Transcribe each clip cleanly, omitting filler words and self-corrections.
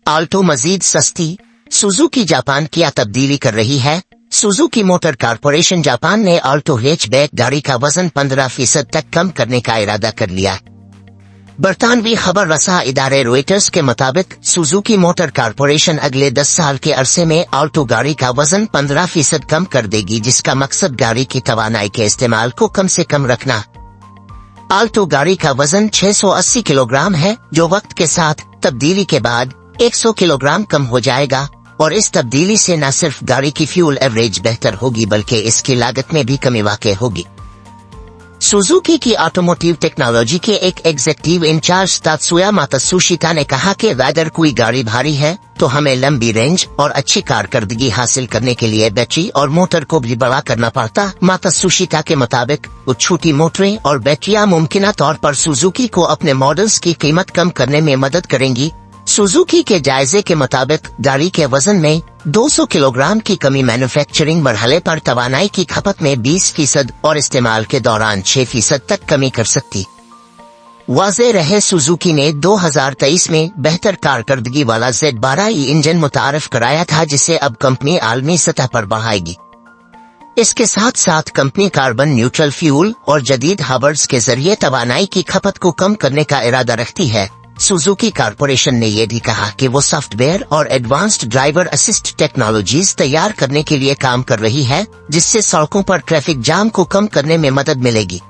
Alto मजीद सस्ती, Suzuki Japan क्या तब्दीली कर रही है। सुजुकी मोटर कारपोरेशन जापान ने आल्टो हैचबैक गाड़ी का वजन 15% तक कम करने का इरादा कर लिया। बरतानवी खबर रसा इदारे रॉयटर्स के मुताबिक सुजुकी मोटर कारपोरेशन अगले 10 साल के अरसे में आल्टो गाड़ी का वजन 15% कम कर देगी, जिसका मकसद गाड़ी की तवानाई के इस्तेमाल को कम से कम रखना। आल्टो गाड़ी का वजन 680 किलोग्राम है, जो वक्त के साथ तब्दीली के बाद 100 किलोग्राम कम हो जाएगा, और इस तब्दीली से न सिर्फ गाड़ी की फ्यूल एवरेज बेहतर होगी बल्कि इसकी लागत में भी कमी वाक़ होगी। सुजुकी की ऑटोमोटिव टेक्नोलॉजी के एक एग्जीक्यूटिव इंचार्ज तात्सुया मात्सुशिता ने कहा कि अगर कोई गाड़ी भारी है तो हमें लंबी रेंज और अच्छी कारकर्दगी हासिल करने के लिए बैटरी और मोटर को भी बड़ा करना पड़ता। मात्सुशिता के मुताबिक छोटी मोटरें और बैटरियां मुमकिन तौर पर सुजुकी को अपने मॉडल्स की कीमत कम करने में मदद करेंगी। सुजुकी के जायजे के मुताबिक गाड़ी के वजन में 200 किलोग्राम की कमी मैन्युफैक्चरिंग मरहले पर तवानाई की खपत में 20% और इस्तेमाल के दौरान 6% तक कमी कर सकती। वाज़ेह रहे सुजुकी ने 2023 में बेहतर कारकर्दगी वाला Z12E इंजन मुतारफ कराया था, जिसे अब कंपनी आलमी सतह पर बढ़ाएगी। इसके साथ साथ कंपनी कार्बन न्यूट्रल फ्यूल और जदीद हाइब्रिड्स के जरिए तवानाई की खपत को कम करने का इरादा रखती है। सुजुकी कारपोरेशन ने यह भी कहा कि वो सॉफ्टवेयर और एडवांस्ड ड्राइवर असिस्ट टेक्नोलॉजीज तैयार करने के लिए काम कर रही है, जिससे सड़कों पर ट्रैफिक जाम को कम करने में मदद मिलेगी।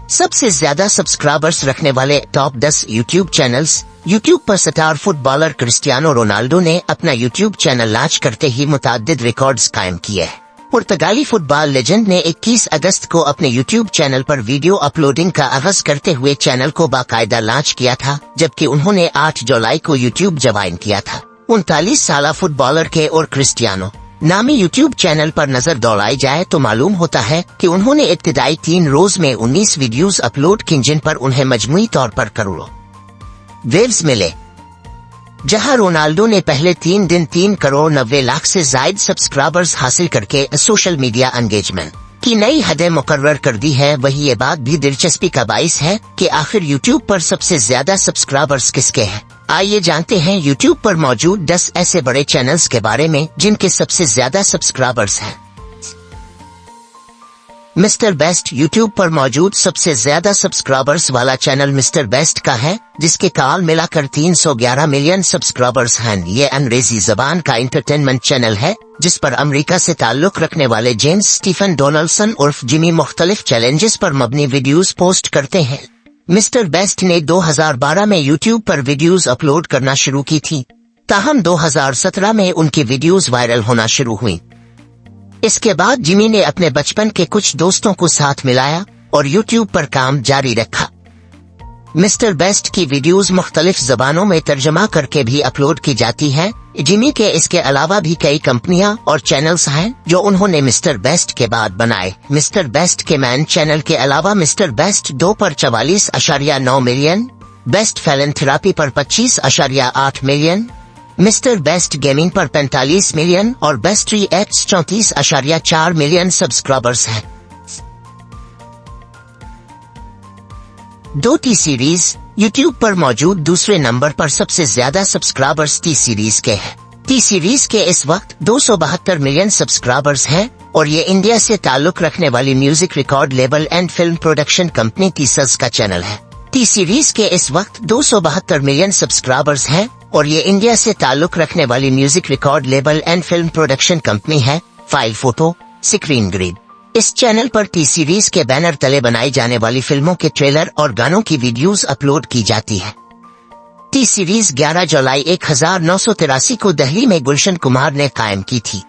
सबसे ज्यादा सब्सक्राइबर्स रखने वाले टॉप 10 यूट्यूब चैनल्स। यूट्यूब पर स्टार फुटबॉलर क्रिस्टियानो रोनाल्डो ने अपना यूट्यूब चैनल लॉन्च करते ही मुताद्दिद रिकॉर्ड्स कायम किए हैं। पुर्तगाली फुटबॉल लेजेंड ने 21 अगस्त को अपने यूट्यूब चैनल पर वीडियो अपलोडिंग का आगाज करते हुए चैनल को बाकायदा लॉन्च किया था, जबकि उन्होंने 8 जुलाई को यूट्यूब ज्वाइन किया था। 39 साल फुटबॉलर के और क्रिस्टियानो नामी यूट्यूब चैनल पर नजर दौड़ाई जाए तो मालूम होता है कि उन्होंने इब्तिदाई 3 रोज में 19 वीडियोस अपलोड की, जिन पर उन्हें मजमूई तौर पर करोड़ों व्यूज मिले। जहां रोनाल्डो ने पहले 3 दिन 3 करोड़ 90 लाख से जायद सब्सक्राइबर्स हासिल करके सोशल मीडिया एंगेजमेंट की नई हदें मुकर्रर कर दी है, वही ये बात भी दिलचस्पी का बाइस है कि आखिर यूट्यूब पर सबसे ज्यादा सब्सक्राइबर्स किसके हैं। आइए जानते हैं यूट्यूब पर मौजूद 10 ऐसे बड़े चैनल्स के बारे में जिनके सबसे ज्यादा सब्सक्राइबर्स हैं। मिस्टर बेस्ट यूट्यूब पर मौजूद सबसे ज्यादा सब्सक्राइबर्स वाला चैनल मिस्टर बेस्ट का है, जिसके काल मिलाकर 311 मिलियन सब्सक्राइबर्स हैं। ये अंग्रेजी जबान का इंटरटेनमेंट चैनल है, जिस पर अमेरिका से ताल्लुक रखने वाले जेम्स स्टीफन डोनाल्डसन उर्फ जिमी मुख्तलिफ चैलेंजेस पर मबनी वीडियोस पोस्ट करते हैं। मिस्टर बेस्ट ने 2012 में यूट्यूब पर वीडियोस अपलोड करना शुरू की थी, ताहम 2017 में उनकी वीडियोस वायरल होना शुरू हुई। इसके बाद जिमी ने अपने बचपन के कुछ दोस्तों को साथ मिलाया और यूट्यूब पर काम जारी रखा। मिस्टर बेस्ट की वीडियोस मुख्तलिफ जबानों में तर्जमा करके भी अपलोड की जाती हैं। जिमी के इसके अलावा भी कई कंपनियां और चैनल्स हैं जो उन्होंने मिस्टर बेस्ट के बाद बनाए। मिस्टर बेस्ट के मैन चैनल के अलावा मिस्टर बेस्ट 2 पर 44.9 मिलियन, बेस्ट फिलैंथ्रोपी पर 25.8 मिलियन, मिस्टर बेस्ट गेमिंग पर 45 मिलियन और बेस्ट रिएक्ट्स 34.4 मिलियन सब्सक्राइबर्स हैं। 2 टी सीरीज यूट्यूब पर मौजूद दूसरे नंबर पर सबसे ज्यादा सब्सक्राइबर्स टी सीरीज के हैं। टी सीरीज के इस वक्त 272 मिलियन सब्सक्राइबर्स हैं और ये इंडिया से ताल्लुक रखने वाली music record label and film production company T Series का चैनल है। टी सीरीज के इस वक्त 272 मिलियन सब्सक्राइबर्स हैं और ये इंडिया से ताल्लुक रखने वाली music record label and film production company है फाइल फोटो स्क्रीन ग्रिड। इस चैनल पर टी सीरीज के बैनर तले बनाई जाने वाली फिल्मों के ट्रेलर और गानों की वीडियोस अपलोड की जाती है। टी सीरीज 11 जुलाई 1983 को दिल्ली में गुलशन कुमार ने कायम की थी।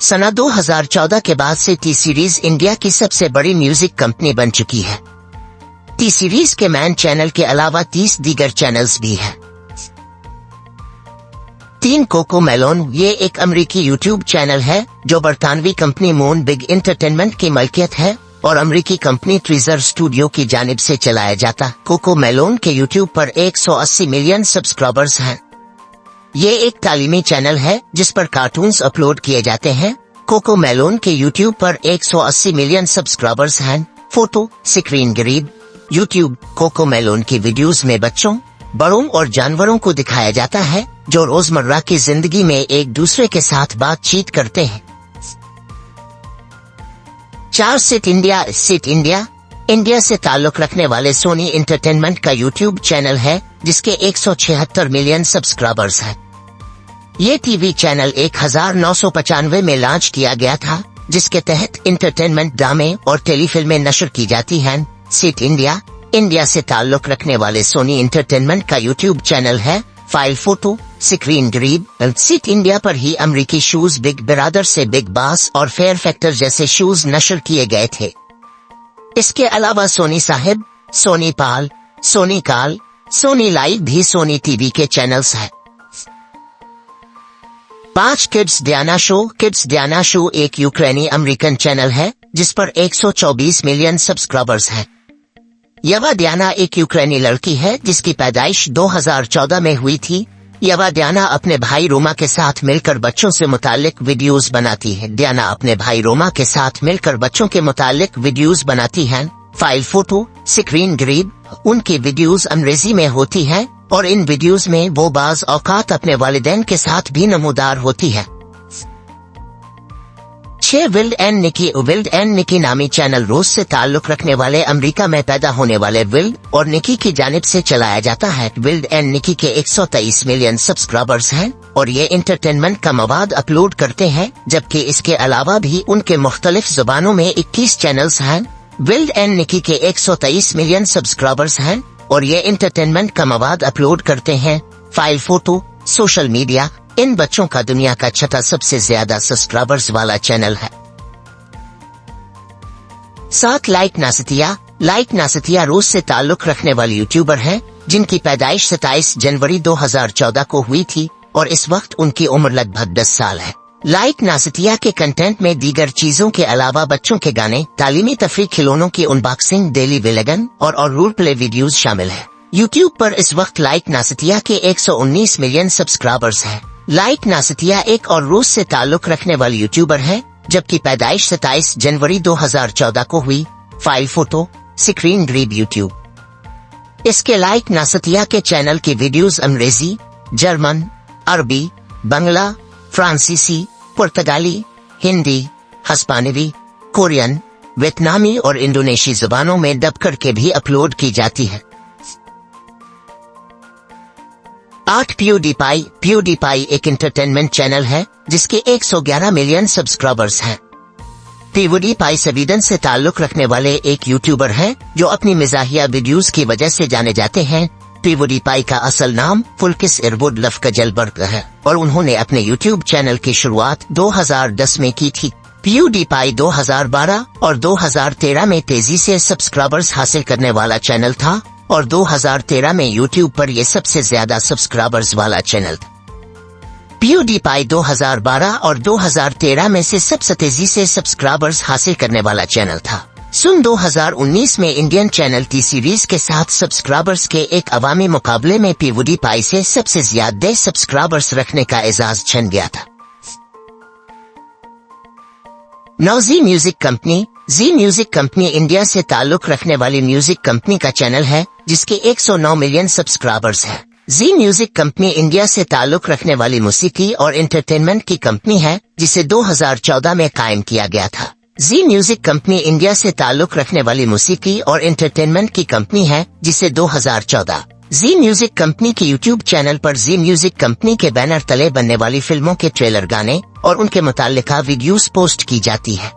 सना 2014 के बाद से टी सीरीज इंडिया की सबसे बड़ी म्यूजिक कंपनी बन चुकी है। टी सीरीज के मैन चैनल के अलावा 30 दीगर चैनल्स भी हैं। 3 कोको मेलोन ये एक अमेरिकी यूट्यूब चैनल है जो बरतानवी कंपनी मून बिग एंटरटेनमेंट की मलकियत है और अमेरिकी कंपनी ट्रीजर स्टूडियो की जानिब से चलाया जाता। कोको मेलोन के यूट्यूब पर 180 मिलियन सब्सक्राइबर्स हैं। ये एक तालीमी चैनल है जिस पर कार्टून्स अपलोड किए जाते हैं। कोको मेलोन के यूट्यूब पर 180 मिलियन सब्सक्राइबर्स हैं। Photo screen grid YouTube Cocomelon की वीडियोस में बच्चों, बड़ों और जानवरों को दिखाया जाता है जो रोजमर्रा की जिंदगी में एक दूसरे के साथ बातचीत करते हैं। 4 सिट इंडिया इंडिया से ताल्लुक रखने वाले सोनी एंटरटेनमेंट का यूट्यूब चैनल है जिसके 176 मिलियन सब्सक्राइबर्स हैं। ये टीवी चैनल 1995 में लॉन्च किया गया था, जिसके तहत एंटरटेनमेंट ड्रामे और टेलीफिल्में नशर की जाती हैं। सिट इंडिया से ताल्लुक रखने वाले सोनी एंटरटेनमेंट का यूट्यूब चैनल है फाइल फोटो स्क्रीन ड्रीब। सिट इंडिया पर ही अमेरिकी शोज बिग ब्रदर से बिग बॉस और फेयर फैक्टर जैसे शोज नशर किए गए थे। इसके अलावा सोनी साहिब, सोनी पाल, सोनी काल, सोनी लाइव भी सोनी टीवी के चैनल्स हैं। 5 किड्स डियाना शो एक यूक्रेनी अमेरिकन चैनल है जिस पर 124 मिलियन सब्सक्राइबर्स हैं। यवा डियाना एक यूक्रेनी लड़की है जिसकी पैदाइश 2014 में हुई थी। यवा डियाना अपने भाई रोमा के साथ मिलकर बच्चों से मुताल्लिक वीडियोस बनाती है। डियाना अपने भाई रोमा के साथ मिलकर बच्चों के मुताल्लिक वीडियोस बनाती हैं। फाइल फोटो स्क्रीन ग्रीब उनकी वीडियोस अंग्रेजी में होती हैं और इन वीडियोस में वो बाज औकात अपने वालिदैन के साथ भी नमूदार होती है। 6 विल्ड एंड निकी नामी चैनल रूस से ताल्लुक रखने वाले अमेरिका में पैदा होने वाले विल्ड और निकी की जानिब से चलाया जाता है। विल्ड एंड निकी के 123 मिलियन सब्सक्राइबर्स हैं और ये एंटरटेनमेंट का मवाद अपलोड करते हैं, जबकि इसके अलावा भी उनके मुख्तलिफ जुबानों में 21 चैनल्स हैं। विल्ड एंड निकी के 123 मिलियन सब्सक्राइबर्स हैं और ये एंटरटेनमेंट का मवाद अपलोड करते हैं। फाइल फोटो सोशल मीडिया इन बच्चों का दुनिया का 6था सबसे ज्यादा सब्सक्राइबर्स वाला चैनल है। 7 लाइक नासितिया रूस से ताल्लुक रखने वाली यूट्यूबर हैं जिनकी पैदाइश 27 जनवरी 2014 को हुई थी और इस वक्त उनकी उम्र लगभग 10 साल है। लाइक नासितिया के कंटेंट में दीगर चीजों के अलावा बच्चों के गाने, तालीमी तफरीह, खिलौनों की अनबॉक्सिंग, डेली विलेगन और रोल प्ले वीडियोज शामिल है। यूट्यूब पर इस वक्त लाइक नासितिया के 119 मिलियन सब्सक्राइबर्स हैं। लाइक नासितिया एक और रूस से ताल्लुक रखने वाली यूट्यूबर है जबकि पैदाइश 27 जनवरी 2014 को हुई। फाइल फोटो स्क्रीन ग्रीब यूट्यूब इसके लाइक नासितिया के चैनल की वीडियोस अंग्रेजी, जर्मन, अरबी, बंगला, फ्रांसीसी, पुर्तगाली, हिंदी, हस्पानिवी, कोरियन, वियतनामी और इंडोनेशी जुबानों में डब करके भी अपलोड की जाती है। 8 प्यूडीपाई एक एंटरटेनमेंट चैनल है जिसके 111 मिलियन सब्सक्राइबर्स हैं। प्यूडीपाई स्वीडन से ताल्लुक रखने वाले एक यूट्यूबर हैं जो अपनी मिजाहिया वीडियोस की वजह से जाने जाते हैं। प्यूडीपाई का असल नाम फुल्किस इरवुड लफकजलबर्ग है और उन्होंने अपने यूट्यूब चैनल की शुरुआत 2010 में की थी। प्यूडीपाई 2012 और 2013 में तेजी से सब्सक्राइबर्स हासिल करने वाला चैनल था और 2013 में यूट्यूब पर यह सबसे ज्यादा सब्सक्राइबर्स वाला चैनल था। प्यूडीपाई 2012 और 2013 में से सबसे तेजी से सब्सक्राइबर्स हासिल करने वाला चैनल था। 2019 में इंडियन चैनल टी सीरीज के साथ सब्सक्राइबर्स के एक अवामी मुकाबले में प्यूडीपाई से सबसे ज्यादा सब्सक्राइबर्स रखने का एजाज छन गया था। जी म्यूजिक कंपनी इंडिया से ताल्लुक रखने वाली म्यूजिक कंपनी का चैनल है जिसके 109 मिलियन सब्सक्राइबर्स हैं। जी म्यूजिक कंपनी इंडिया से ताल्लुक रखने वाली मूसीकी और एंटरटेनमेंट की कंपनी है जिसे 2014 में कायम किया गया था। जी म्यूजिक कंपनी इंडिया से ताल्लुक रखने वाली मूसीकी और एंटरटेनमेंट की कंपनी है जिसे 2014 जी म्यूजिक कंपनी के यूट्यूब चैनल पर जी म्यूजिक कंपनी के बैनर तले बनने वाली फिल्मों के ट्रेलर, गाने और उनके मुताल्लिका वीडियोस पोस्ट की जाती है।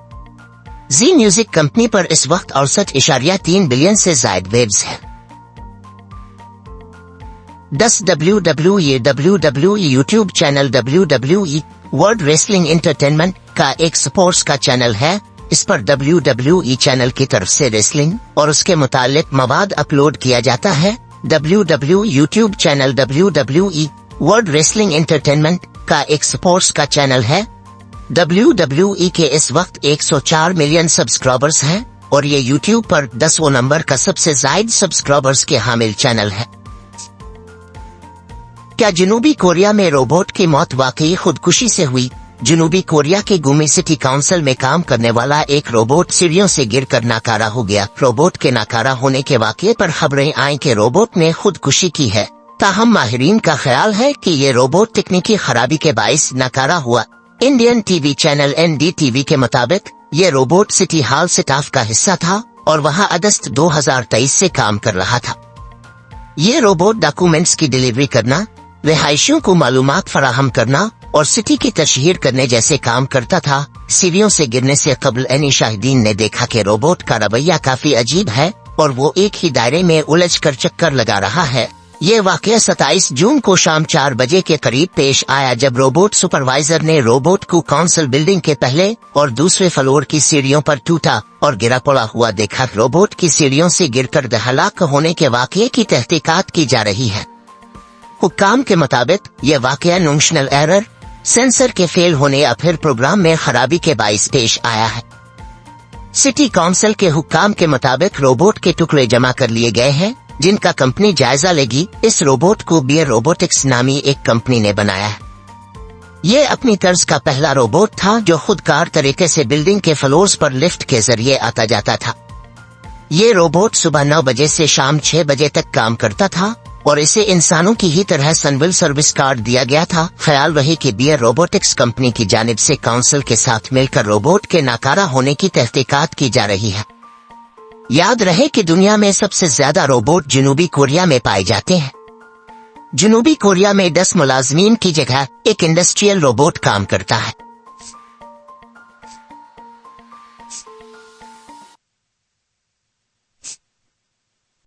जी म्यूजिक कंपनी पर इस वक्त 68.3 बिलियन से ज्यादा वेब्स है। 10 WWE YouTube channel WWE world wrestling entertainment का एक स्पोर्ट्स का चैनल है। इस पर WWE चैनल की तरफ से रेसलिंग और उसके मुताल्लिक मवाद अपलोड किया जाता है। WWE YouTube channel WWE world wrestling entertainment का एक स्पोर्ट्स का चैनल है। WWE के इस वक्त 104 मिलियन सब्सक्राइबर्स हैं और ये यूट्यूब पर 10वें नंबर का सबसे ज्यादा सब्सक्राइबर्स के हामिल चैनल है। क्या जनूबी कोरिया में रोबोट की मौत वाकई खुदकुशी से हुई? जनूबी कोरिया के गुमी सिटी काउंसिल में काम करने वाला एक रोबोट सीढ़ियों से गिरकर नाकारा हो गया। रोबोट के नाकारा होने के वाकये पर खबरें आई कि रोबोट ने खुदकुशी की है। ताहम माहिरीन का ख्याल है कि ये रोबोट तकनीकी खराबी के बाइस नकारा हुआ। इंडियन टीवी चैनल NDTV के मुताबिक ये रोबोट सिटी हॉल स्टाफ का हिस्सा था और वहां अगस्त 2023 से काम कर रहा था। ये रोबोट डॉक्यूमेंट्स की डिलीवरी करना, रिहायशियों को मालूमात फराहम करना और सिटी की तशहीर करने जैसे काम करता था। सीढ़ियों से गिरने से कबल एनी शाहिदीन ने देखा कि रोबोट का रवैया काफी अजीब है और वो एक ही दायरे में उलझ कर चक्कर लगा रहा है। ये वाकया 27 जून को शाम 4 बजे के करीब पेश आया, जब रोबोट सुपरवाइजर ने रोबोट को काउंसिल बिल्डिंग के पहले और दूसरे फ्लोर की सीढ़ियों पर टूटा और गिरा पड़ा हुआ देखा। रोबोट की सीढ़ियों से गिरकर हलाक होने के वाकये की तहकीकात की जा रही है। हुक्काम के मुताबिक यह वाकया नुंशनल एरर, सेंसर के फेल होने या फिर प्रोग्राम में खराबी के बाइस पेश आया है। सिटी काउंसिल के हुक्काम के मुताबिक रोबोट के टुकड़े जमा कर लिए गए हैं, जिनका कंपनी जायजा लेगी। इस रोबोट को बियर रोबोटिक्स नामी एक कंपनी ने बनाया है। ये अपनी तर्ज का पहला रोबोट था जो खुदकार तरीके से बिल्डिंग के फ्लोर्स पर लिफ्ट के जरिए आता जाता था। ये रोबोट सुबह 9 बजे से शाम 6 बजे तक काम करता था और इसे इंसानों की ही तरह सनविल सर्विस कार्ड दिया गया था। ख्याल रहे कि बियर रोबोटिक्स कंपनी की जानिब से काउंसिल के साथ मिलकर रोबोट के नाकारा होने की तहकीकात की जा रही है। याद रहे कि दुनिया में सबसे ज्यादा रोबोट जनूबी कोरिया में पाए जाते हैं। जनूबी कोरिया में 10 मुलाजमीन की जगह एक इंडस्ट्रियल रोबोट काम करता है।